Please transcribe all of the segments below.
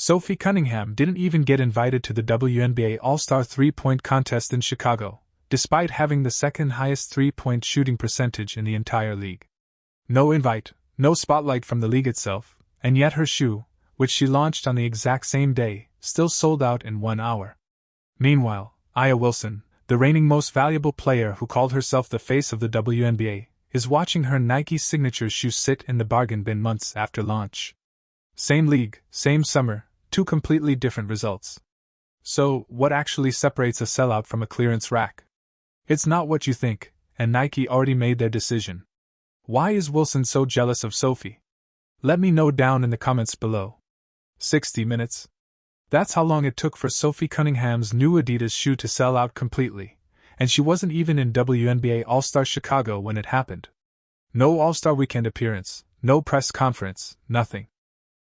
Sophie Cunningham didn't even get invited to the WNBA All-Star three-point contest in Chicago, despite having the second highest three-point shooting percentage in the entire league. No invite, no spotlight from the league itself, and yet her shoe, which she launched on the exact same day, still sold out in 1 hour. Meanwhile, Aya Wilson, the reigning most valuable player who called herself the face of the WNBA, is watching her Nike signature shoe sit in the bargain bin months after launch. Same league, same summer, two completely different results. So, what actually separates a sellout from a clearance rack? It's not what you think, and Nike already made their decision. Why is Wilson so jealous of Sophie? Let me know down in the comments below. 60 minutes. That's how long it took for Sophie Cunningham's new Adidas shoe to sell out completely, and she wasn't even in WNBA All-Star Chicago when it happened. No All-Star Weekend appearance, no press conference, nothing.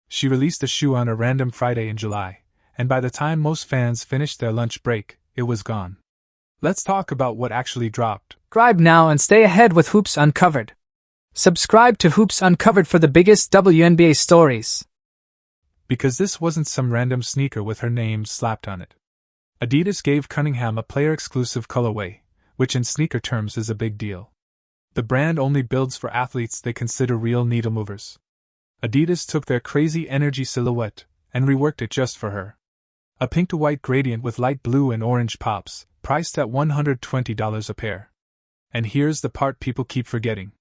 She released the shoe on a random Friday in July, and by the time most fans finished their lunch break, it was gone. Let's talk about what actually dropped. Subscribe now and stay ahead with Hoops Uncovered. Subscribe to Hoops Uncovered for the biggest WNBA stories. Because this wasn't some random sneaker with her name slapped on it. Adidas gave Cunningham a player-exclusive colorway, which in sneaker terms is a big deal. The brand only builds for athletes they consider real needle movers. Adidas took their crazy energy silhouette and reworked it just for her. A pink-to-white gradient with light blue and orange pops, priced at $120 a pair. And here's the part people keep forgetting.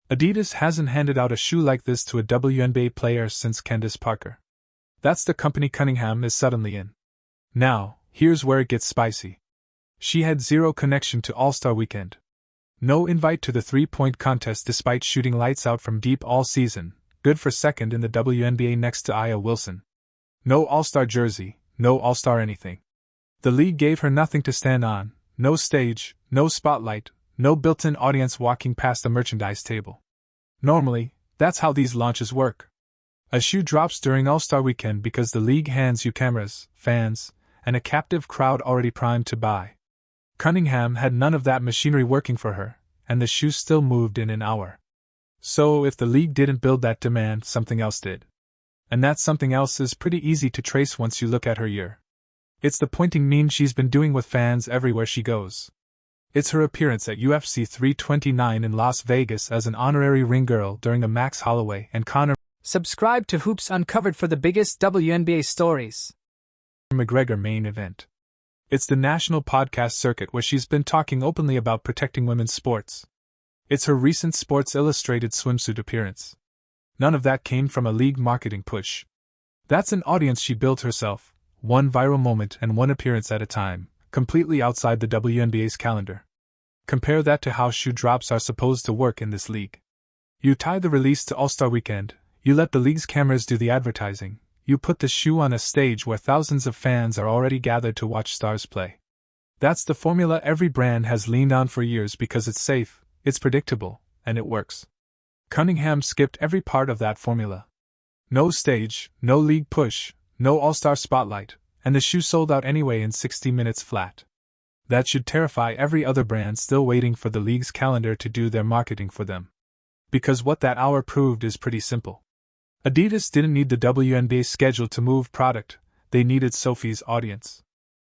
Adidas hasn't handed out a shoe like this to a WNBA player since Candace Parker. That's the company Cunningham is suddenly in. Now, here's where it gets spicy. She had zero connection to All-Star Weekend. No invite to the three-point contest despite shooting lights out from deep all season, good for second in the WNBA next to Aya Wilson. No All-Star jersey, no All-Star anything. The league gave her nothing to stand on, no stage, no spotlight, no built-in audience walking past the merchandise table. Normally, that's how these launches work. A shoe drops during All-Star Weekend because the league hands you cameras, fans, and a captive crowd already primed to buy. Cunningham had none of that machinery working for her, and the shoe still moved in an hour. So if the league didn't build that demand, something else did. And that something else is pretty easy to trace once you look at her year. It's the pointing meme she's been doing with fans everywhere she goes. It's her appearance at UFC 329 in Las Vegas as an honorary ring girl during a Max Holloway and Conor Subscribe to Hoops Uncovered for the biggest WNBA stories. McGregor main event. It's the national podcast circuit where she's been talking openly about protecting women's sports. It's her recent Sports Illustrated swimsuit appearance. None of that came from a league marketing push. That's an audience she built herself, one viral moment and one appearance at a time, completely outside the WNBA's calendar. Compare that to how shoe drops are supposed to work in this league. You tie the release to All-Star Weekend, you let the league's cameras do the advertising, you put the shoe on a stage where thousands of fans are already gathered to watch stars play. That's the formula every brand has leaned on for years because it's safe, it's predictable, and it works. Cunningham skipped every part of that formula. No stage, no league push, no all-star spotlight, and the shoe sold out anyway in 60 minutes flat. That should terrify every other brand still waiting for the league's calendar to do their marketing for them. Because what that hour proved is pretty simple. Adidas didn't need the WNBA schedule to move product, they needed Sophie's audience.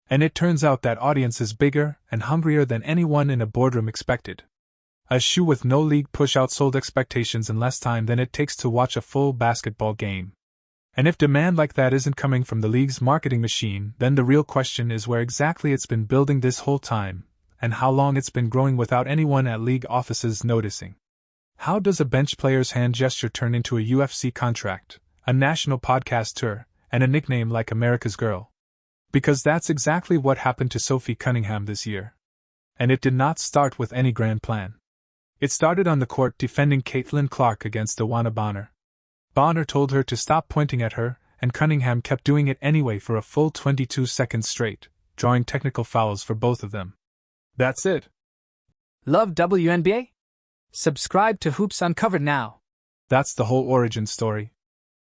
And it turns out that audience is bigger and hungrier than anyone in a boardroom expected. A shoe with no league push outsold expectations in less time than it takes to watch a full basketball game. And if demand like that isn't coming from the league's marketing machine, then the real question is where exactly it's been building this whole time, and how long it's been growing without anyone at league offices noticing. How does a bench player's hand gesture turn into a UFC contract, a national podcast tour, and a nickname like America's Girl? Because that's exactly what happened to Sophie Cunningham this year. And it did not start with any grand plan. It started on the court defending Caitlin Clark against Dewana Bonner. Bonner told her to stop pointing at her, and Cunningham kept doing it anyway for a full 22 seconds straight, drawing technical fouls for both of them. That's it. Love WNBA? Subscribe to Hoops Uncovered now. That's the whole origin story.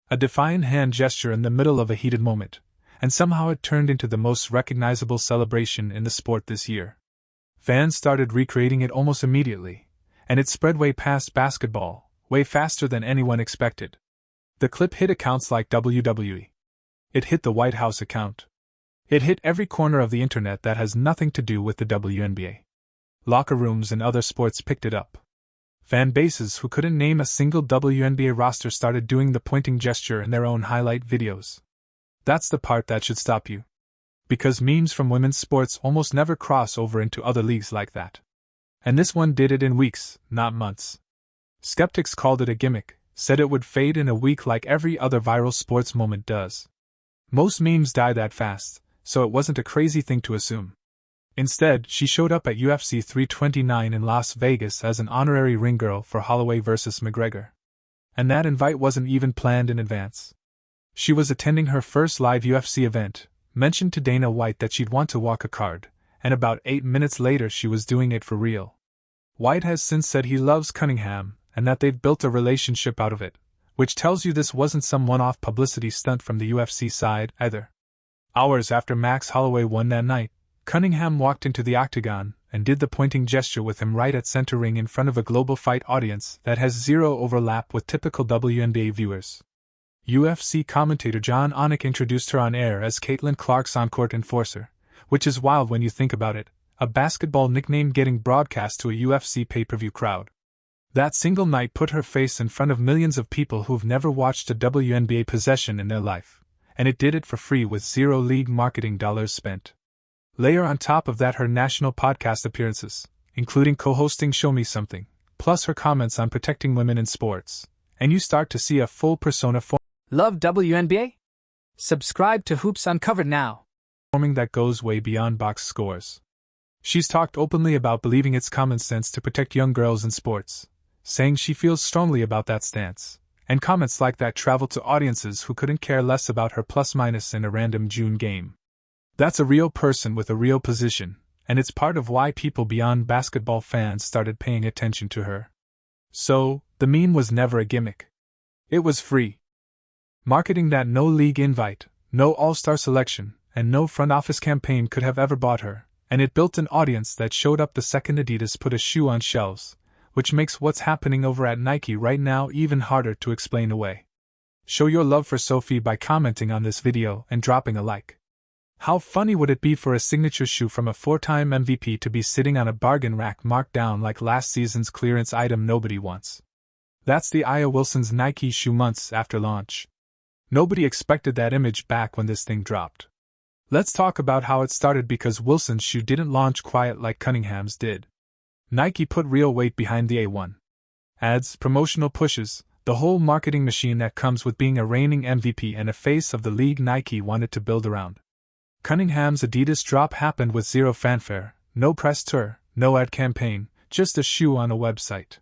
A defiant hand gesture in the middle of a heated moment, and somehow it turned into the most recognizable celebration in the sport this year. Fans started recreating it almost immediately, and it spread way past basketball, way faster than anyone expected. The clip hit accounts like WWE. It hit the White House account. It hit every corner of the internet that has nothing to do with the WNBA. Locker rooms and other sports picked it up. Fan bases who couldn't name a single WNBA roster started doing the pointing gesture in their own highlight videos. That's the part that should stop you. Because memes from women's sports almost never cross over into other leagues like that. And this one did it in weeks, not months. Skeptics called it a gimmick, said it would fade in a week like every other viral sports moment does. Most memes die that fast, so it wasn't a crazy thing to assume. Instead, she showed up at UFC 329 in Las Vegas as an honorary ring girl for Holloway vs. McGregor. And that invite wasn't even planned in advance. She was attending her first live UFC event, mentioned to Dana White that she'd want to walk a card, and about 8 minutes later she was doing it for real. White has since said he loves Cunningham, and that they've built a relationship out of it, which tells you this wasn't some one-off publicity stunt from the UFC side, either. Hours after Max Holloway won that night, Cunningham walked into the octagon and did the pointing gesture with him right at center ring in front of a global fight audience that has zero overlap with typical WNBA viewers. UFC commentator John Onek introduced her on air as Caitlin Clark's on-court enforcer, which is wild when you think about it, a basketball nickname getting broadcast to a UFC pay-per-view crowd. That single night put her face in front of millions of people who've never watched a WNBA possession in their life, and it did it for free with zero league marketing dollars spent. Layer on top of that her national podcast appearances, including co-hosting Show Me Something, plus her comments on protecting women in sports, and you start to see a full persona Love WNBA? Subscribe to Hoops Uncovered now. Forming that goes way beyond box scores. She's talked openly about believing it's common sense to protect young girls in sports, saying she feels strongly about that stance, and comments like that travel to audiences who couldn't care less about her plus-minus in a random June game. That's a real person with a real position, and it's part of why people beyond basketball fans started paying attention to her. So, the meme was never a gimmick. It was free. Marketing that no league invite, no all-star selection, and no front office campaign could have ever bought her, and it built an audience that showed up the second Adidas put a shoe on shelves, which makes what's happening over at Nike right now even harder to explain away. Show your love for Sophie by commenting on this video and dropping a like. How funny would it be for a signature shoe from a 4-time MVP to be sitting on a bargain rack marked down like last season's clearance item nobody wants? That's the Aya Wilson's Nike shoe months after launch. Nobody expected that image back when this thing dropped. Let's talk about how it started because Wilson's shoe didn't launch quiet like Cunningham's did. Nike put real weight behind the A1. Ads, promotional pushes, the whole marketing machine that comes with being a reigning MVP and a face of the league Nike wanted to build around. Cunningham's Adidas drop happened with zero fanfare, no press tour, no ad campaign, just a shoe on a website.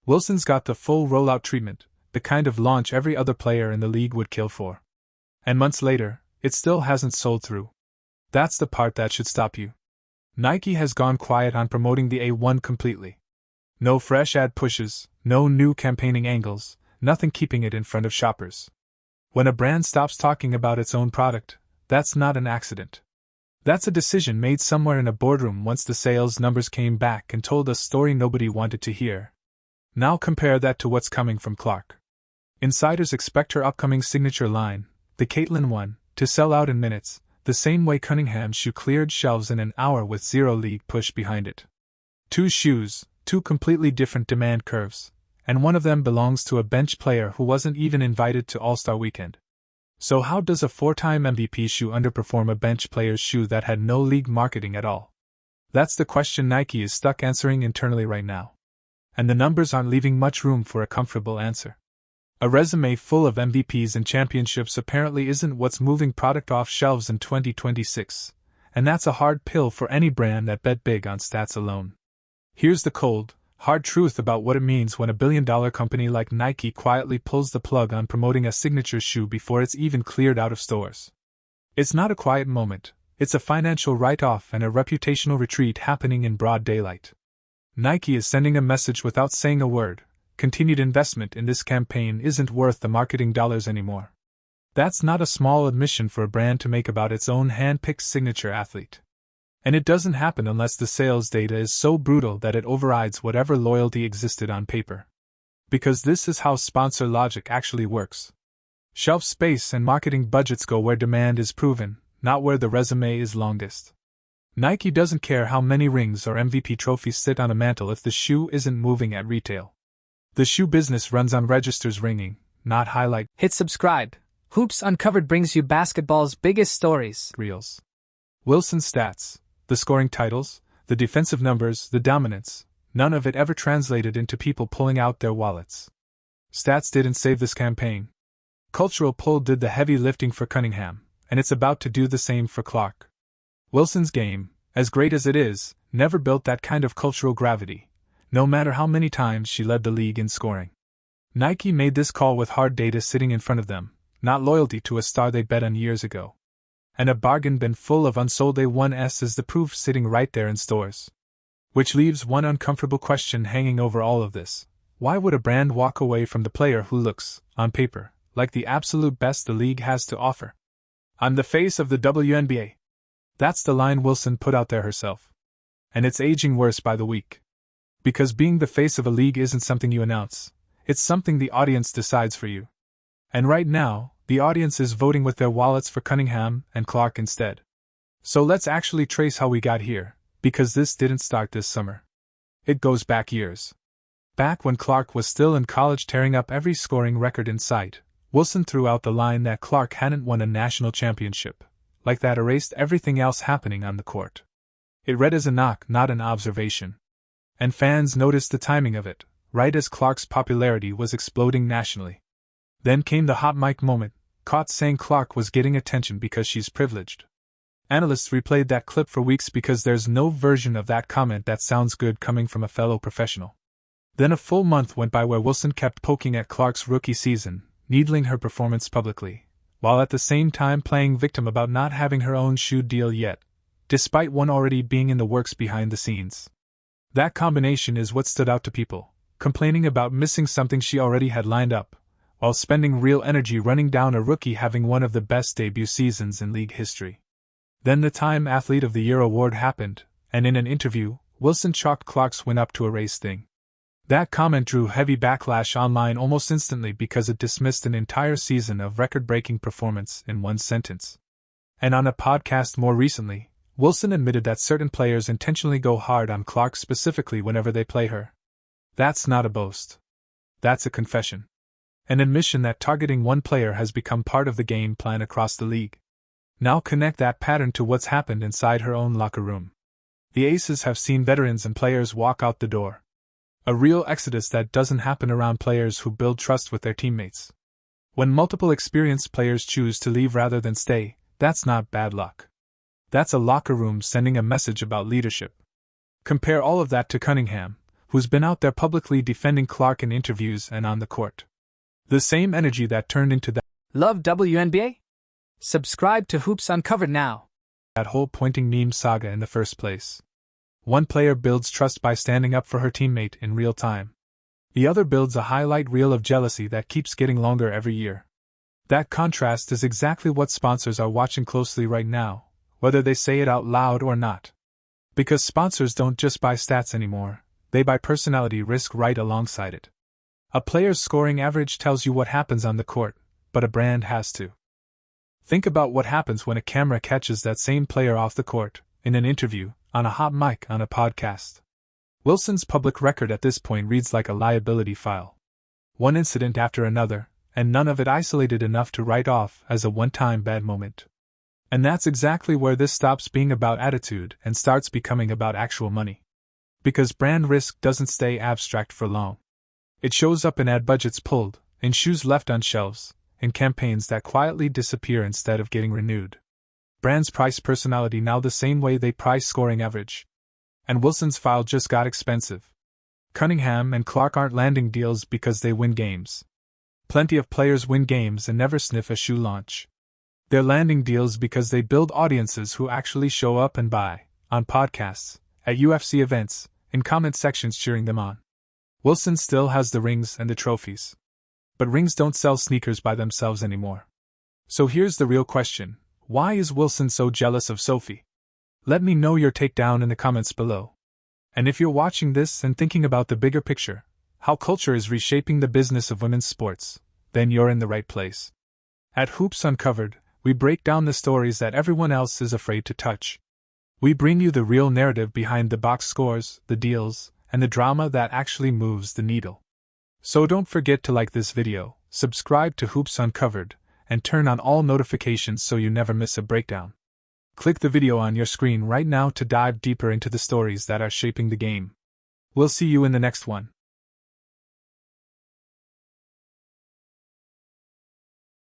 Wilson's got the full rollout treatment, the kind of launch every other player in the league would kill for. And months later, it still hasn't sold through. That's the part that should stop you. Nike has gone quiet on promoting the A1 completely. No fresh ad pushes, no new campaigning angles, nothing keeping it in front of shoppers. When a brand stops talking about its own product, that's not an accident. That's a decision made somewhere in a boardroom once the sales numbers came back and told a story nobody wanted to hear. Now compare that to what's coming from Clark. Insiders expect her upcoming signature line, the Caitlin one, to sell out in minutes, the same way Cunningham's shoe cleared shelves in an hour with zero league push behind it. 2 shoes, 2 completely different demand curves, and one of them belongs to a bench player who wasn't even invited to All-Star Weekend. So how does a 4-time MVP shoe underperform a bench player's shoe that had no league marketing at all? That's the question Nike is stuck answering internally right now. And the numbers aren't leaving much room for a comfortable answer. A resume full of MVPs and championships apparently isn't what's moving product off shelves in 2026, and that's a hard pill for any brand that bet big on stats alone. Here's the cold, hard truth about what it means when a billion-dollar company like Nike quietly pulls the plug on promoting a signature shoe before it's even cleared out of stores. It's not a quiet moment, it's a financial write-off and a reputational retreat happening in broad daylight. Nike is sending a message without saying a word. Continued investment in this campaign isn't worth the marketing dollars anymore. That's not a small admission for a brand to make about its own hand-picked signature athlete. And it doesn't happen unless the sales data is so brutal that it overrides whatever loyalty existed on paper. Because this is how sponsor logic actually works. Shelf space and marketing budgets go where demand is proven, not where the resume is longest. Nike doesn't care how many rings or MVP trophies sit on a mantle if the shoe isn't moving at retail. The shoe business runs on registers ringing, not highlight. Hit subscribe. Hoops Uncovered brings you basketball's biggest stories. Reels. Wilson's stats, the scoring titles, the defensive numbers, the dominance, none of it ever translated into people pulling out their wallets. Stats didn't save this campaign. Cultural pull did the heavy lifting for Cunningham, and it's about to do the same for Clark. Wilson's game, as great as it is, never built that kind of cultural gravity, no matter how many times she led the league in scoring. Nike made this call with hard data sitting in front of them, not loyalty to a star they bet on years ago. And a bargain bin full of unsold A1s is the proof sitting right there in stores. Which leaves one uncomfortable question hanging over all of this. Why would a brand walk away from the player who looks, on paper, like the absolute best the league has to offer? I'm the face of the WNBA. That's the line Wilson put out there herself. And it's aging worse by the week. Because being the face of a league isn't something you announce, it's something the audience decides for you. And right now, the audience is voting with their wallets for Cunningham and Clark instead. So let's actually trace how we got here, because this didn't start this summer. It goes back years. Back when Clark was still in college tearing up every scoring record in sight, Wilson threw out the line that Clark hadn't won a national championship. Like that erased everything else happening on the court. It read as a knock, not an observation. And fans noticed the timing of it, right as Clark's popularity was exploding nationally. Then came the hot mic moment, caught saying Clark was getting attention because she's privileged. Analysts replayed that clip for weeks because there's no version of that comment that sounds good coming from a fellow professional. Then a full month went by where Wilson kept poking at Clark's rookie season, needling her performance publicly, while at the same time playing victim about not having her own shoe deal yet, despite one already being in the works behind the scenes. That combination is what stood out to people, complaining about missing something she already had lined up, while spending real energy running down a rookie having one of the best debut seasons in league history. Then the Time Athlete of the Year award happened, and in an interview, Wilson chalked Clark's win up to a race thing. That comment drew heavy backlash online almost instantly because it dismissed an entire season of record-breaking performance in one sentence. And on a podcast more recently, Wilson admitted that certain players intentionally go hard on Clark specifically whenever they play her. That's not a boast. That's a confession. An admission that targeting one player has become part of the game plan across the league. Now connect that pattern to what's happened inside her own locker room. The Aces have seen veterans and players walk out the door. A real exodus that doesn't happen around players who build trust with their teammates. When multiple experienced players choose to leave rather than stay, that's not bad luck. That's a locker room sending a message about leadership. Compare all of that to Cunningham, who's been out there publicly defending Clark in interviews and on the court. The same energy that turned into that. Love WNBA? Subscribe to Hoops Uncovered now. That whole pointing meme saga in the first place. One player builds trust by standing up for her teammate in real time. The other builds a highlight reel of jealousy that keeps getting longer every year. That contrast is exactly what sponsors are watching closely right now, whether they say it out loud or not. Because sponsors don't just buy stats anymore, they buy personality risk right alongside it. A player's scoring average tells you what happens on the court, but a brand has to. Think about what happens when a camera catches that same player off the court, in an interview, on a hot mic, on a podcast. Wilson's public record at this point reads like a liability file. One incident after another, and none of it isolated enough to write off as a one-time bad moment. And that's exactly where this stops being about attitude and starts becoming about actual money. Because brand risk doesn't stay abstract for long. It shows up in ad budgets pulled, in shoes left on shelves, in campaigns that quietly disappear instead of getting renewed. Brands price personality now the same way they price scoring average. And Wilson's file just got expensive. Cunningham and Clark aren't landing deals because they win games. Plenty of players win games and never sniff a shoe launch. They're landing deals because they build audiences who actually show up and buy, on podcasts, at UFC events, in comment sections cheering them on. Wilson still has the rings and the trophies. But rings don't sell sneakers by themselves anymore. So here's the real question. Why is Wilson so jealous of Sophie? Let me know your take down in the comments below. And if you're watching this and thinking about the bigger picture, how culture is reshaping the business of women's sports, then you're in the right place. At Hoops Uncovered, we break down the stories that everyone else is afraid to touch. We bring you the real narrative behind the box scores, the deals, and the drama that actually moves the needle. So don't forget to like this video, subscribe to Hoops Uncovered, and turn on all notifications so you never miss a breakdown. Click the video on your screen right now to dive deeper into the stories that are shaping the game. We'll see you in the next one.